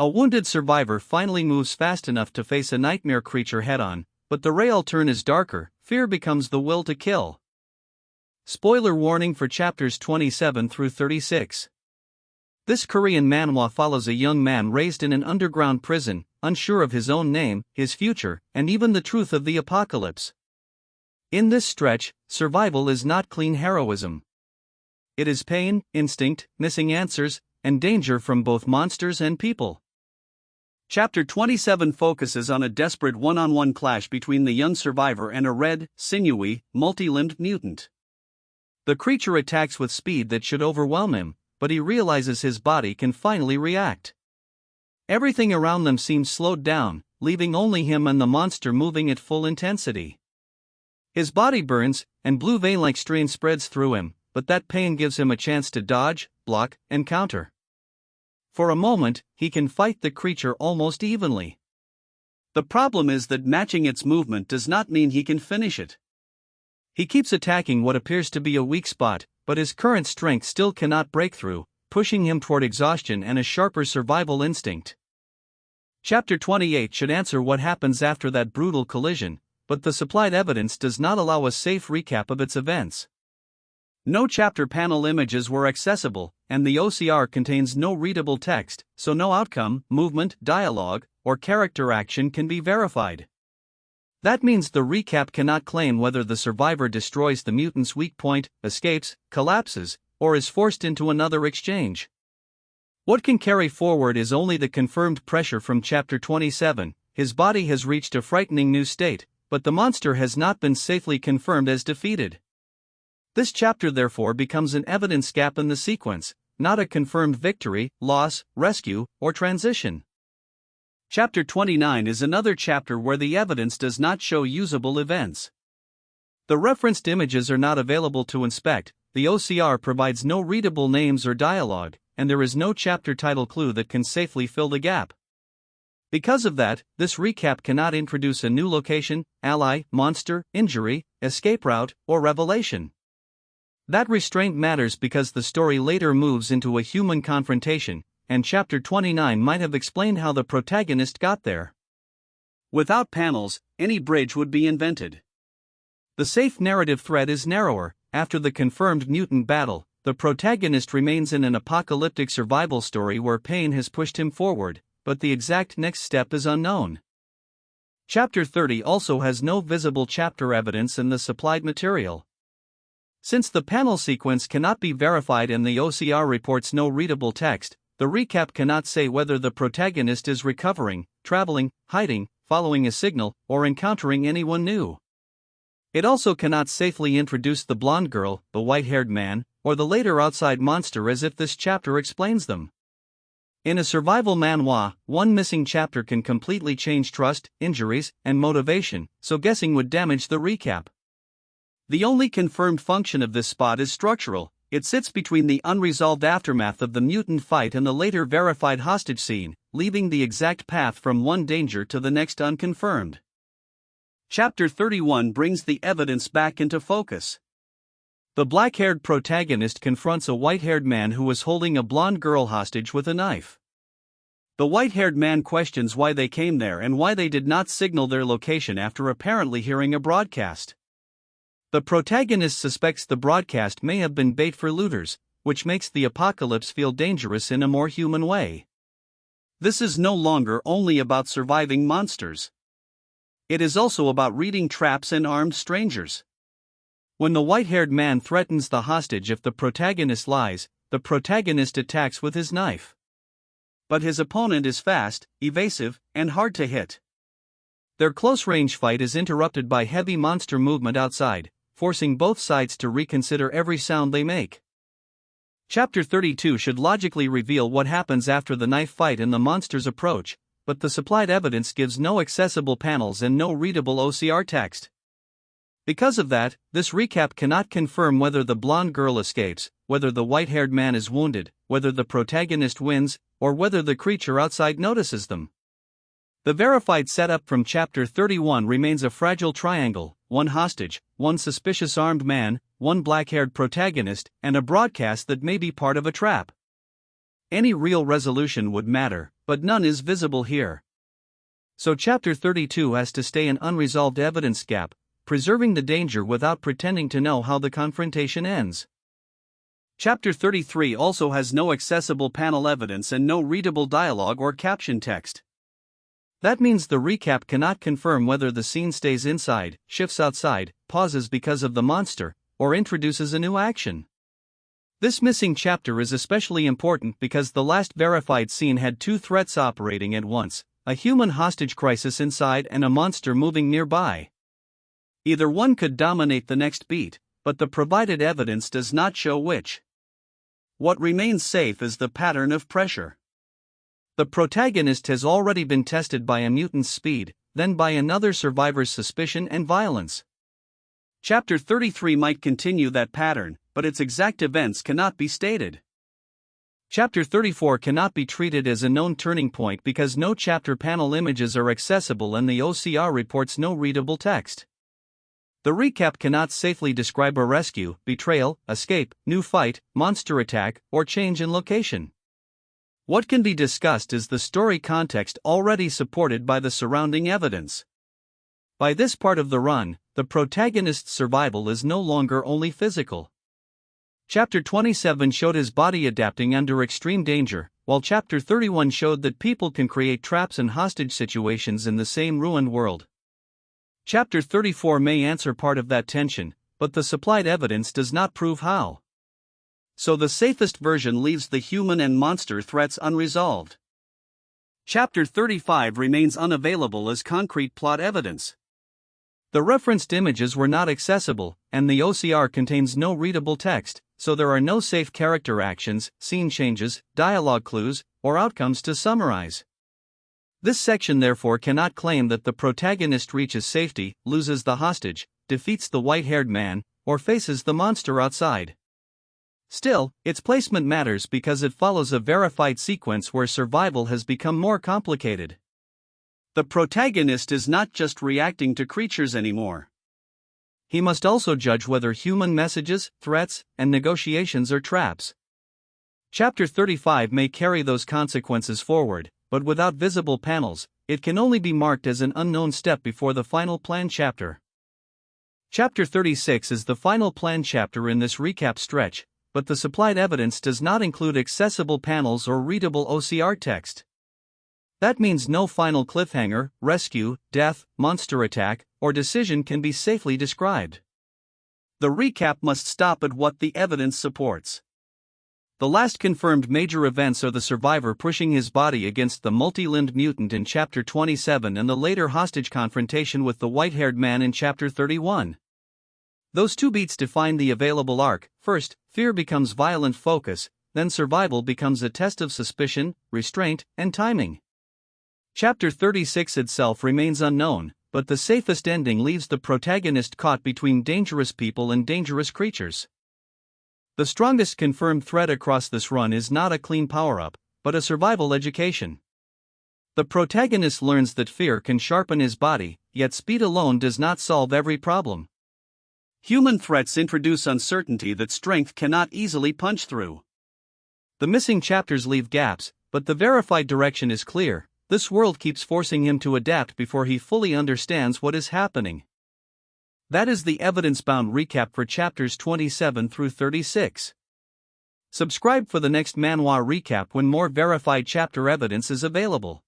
A wounded survivor finally moves fast enough to face a nightmare creature head-on, but the rail turn is darker, fear becomes the will to kill. Spoiler warning for chapters 27 through 36. This Korean manhwa follows a young man raised in an underground prison, unsure of his own name, his future, and even the truth of the apocalypse. In this stretch, survival is not clean heroism. It is pain, instinct, missing answers, and danger from both monsters and people. Chapter 27 focuses on a desperate one-on-one clash between the young survivor and a red, sinewy, multi-limbed mutant. The creature attacks with speed that should overwhelm him, but he realizes his body can finally react. Everything around them seems slowed down, leaving only him and the monster moving at full intensity. His body burns, and blue vein-like strain spreads through him, but that pain gives him a chance to dodge, block, and counter. For a moment, he can fight the creature almost evenly. The problem is that matching its movement does not mean he can finish it. He keeps attacking what appears to be a weak spot, but his current strength still cannot break through, pushing him toward exhaustion and a sharper survival instinct. Chapter 28 should answer what happens after that brutal collision, but the supplied evidence does not allow a safe recap of its events. No chapter panel images were accessible, and the OCR contains no readable text, so no outcome, movement, dialogue, or character action can be verified. That means the recap cannot claim whether the survivor destroys the mutant's weak point, escapes, collapses, or is forced into another exchange. What can carry forward is only the confirmed pressure from Chapter 27. His body has reached a frightening new state, but the monster has not been safely confirmed as defeated. This chapter therefore becomes an evidence gap in the sequence, not a confirmed victory, loss, rescue, or transition. Chapter 29 is another chapter where the evidence does not show usable events. The referenced images are not available to inspect, the OCR provides no readable names or dialogue, and there is no chapter title clue that can safely fill the gap. Because of that, this recap cannot introduce a new location, ally, monster, injury, escape route, or revelation. That restraint matters because the story later moves into a human confrontation, and Chapter 29 might have explained how the protagonist got there. Without panels, any bridge would be invented. The safe narrative thread is narrower. After the confirmed mutant battle, the protagonist remains in an apocalyptic survival story where pain has pushed him forward, but the exact next step is unknown. Chapter 30 also has no visible chapter evidence in the supplied material. Since the panel sequence cannot be verified and the OCR reports no readable text, the recap cannot say whether the protagonist is recovering, traveling, hiding, following a signal, or encountering anyone new. It also cannot safely introduce the blonde girl, the white-haired man, or the later outside monster as if this chapter explains them. In a survival manhwa, one missing chapter can completely change trust, injuries, and motivation, so guessing would damage the recap. The only confirmed function of this spot is structural. It sits between the unresolved aftermath of the mutant fight and the later verified hostage scene, leaving the exact path from one danger to the next unconfirmed. Chapter 31 brings the evidence back into focus. The black-haired protagonist confronts a white-haired man who is holding a blonde girl hostage with a knife. The white-haired man questions why they came there and why they did not signal their location after apparently hearing a broadcast. The protagonist suspects the broadcast may have been bait for looters, which makes the apocalypse feel dangerous in a more human way. This is no longer only about surviving monsters. It is also about reading traps and armed strangers. When the white-haired man threatens the hostage if the protagonist lies, the protagonist attacks with his knife. But his opponent is fast, evasive, and hard to hit. Their close-range fight is interrupted by heavy monster movement outside, forcing both sides to reconsider every sound they make. Chapter 32 should logically reveal what happens after the knife fight and the monster's approach, but the supplied evidence gives no accessible panels and no readable OCR text. Because of that, this recap cannot confirm whether the blonde girl escapes, whether the white-haired man is wounded, whether the protagonist wins, or whether the creature outside notices them. The verified setup from Chapter 31 remains a fragile triangle: one hostage, one suspicious armed man, one black-haired protagonist, and a broadcast that may be part of a trap. any real resolution would matter, but none is visible here. So Chapter 32 has to stay an unresolved evidence gap, preserving the danger without pretending to know how the confrontation ends. Chapter 33 also has no accessible panel evidence and no readable dialogue or caption text. That means the recap cannot confirm whether the scene stays inside, shifts outside, pauses because of the monster, or introduces a new action. This missing chapter is especially important because the last verified scene had two threats operating at once, a human hostage crisis inside and a monster moving nearby. Either one could dominate the next beat, but the provided evidence does not show which. What remains safe is the pattern of pressure. The protagonist has already been tested by a mutant's speed, then by another survivor's suspicion and violence. Chapter 33 might continue that pattern, but its exact events cannot be stated. Chapter 34 cannot be treated as a known turning point because no chapter panel images are accessible and the OCR reports no readable text. The recap cannot safely describe a rescue, betrayal, escape, new fight, monster attack, or change in location. What can be discussed is the story context already supported by the surrounding evidence. By this part of the run, the protagonist's survival is no longer only physical. Chapter 27 showed his body adapting under extreme danger, while Chapter 31 showed that people can create traps and hostage situations in the same ruined world. Chapter 34 may answer part of that tension, but the supplied evidence does not prove how. So the safest version leaves the human and monster threats unresolved. Chapter 35 remains unavailable as concrete plot evidence. The referenced images were not accessible, and the OCR contains no readable text, so there are no safe character actions, scene changes, dialogue clues, or outcomes to summarize. This section therefore cannot claim that the protagonist reaches safety, loses the hostage, defeats the white-haired man, or faces the monster outside. Still, its placement matters because it follows a verified sequence where survival has become more complicated. The protagonist is not just reacting to creatures anymore. He must also judge whether human messages, threats, and negotiations are traps. Chapter 35 may carry those consequences forward, but without visible panels, it can only be marked as an unknown step before the final planned chapter. Chapter 36 is the final planned chapter in this recap stretch, but the supplied evidence does not include accessible panels or readable OCR text. That means no final cliffhanger, rescue, death, monster attack, or decision can be safely described. The recap must stop at what the evidence supports. The last confirmed major events are the survivor pushing his body against the multi-limbed mutant in Chapter 27 and the later hostage confrontation with the white-haired man in Chapter 31. Those two beats define the available arc. First, fear becomes violent focus, then survival becomes a test of suspicion, restraint, and timing. Chapter 36 itself remains unknown, but the safest ending leaves the protagonist caught between dangerous people and dangerous creatures. The strongest confirmed threat across this run is not a clean power-up, but a survival education. The protagonist learns that fear can sharpen his body, yet speed alone does not solve every problem. Human threats introduce uncertainty that strength cannot easily punch through. The missing chapters leave gaps, but the verified direction is clear. This world keeps forcing him to adapt before he fully understands what is happening. That is the evidence-bound recap for chapters 27 through 36. Subscribe for the next manhwa recap when more verified chapter evidence is available.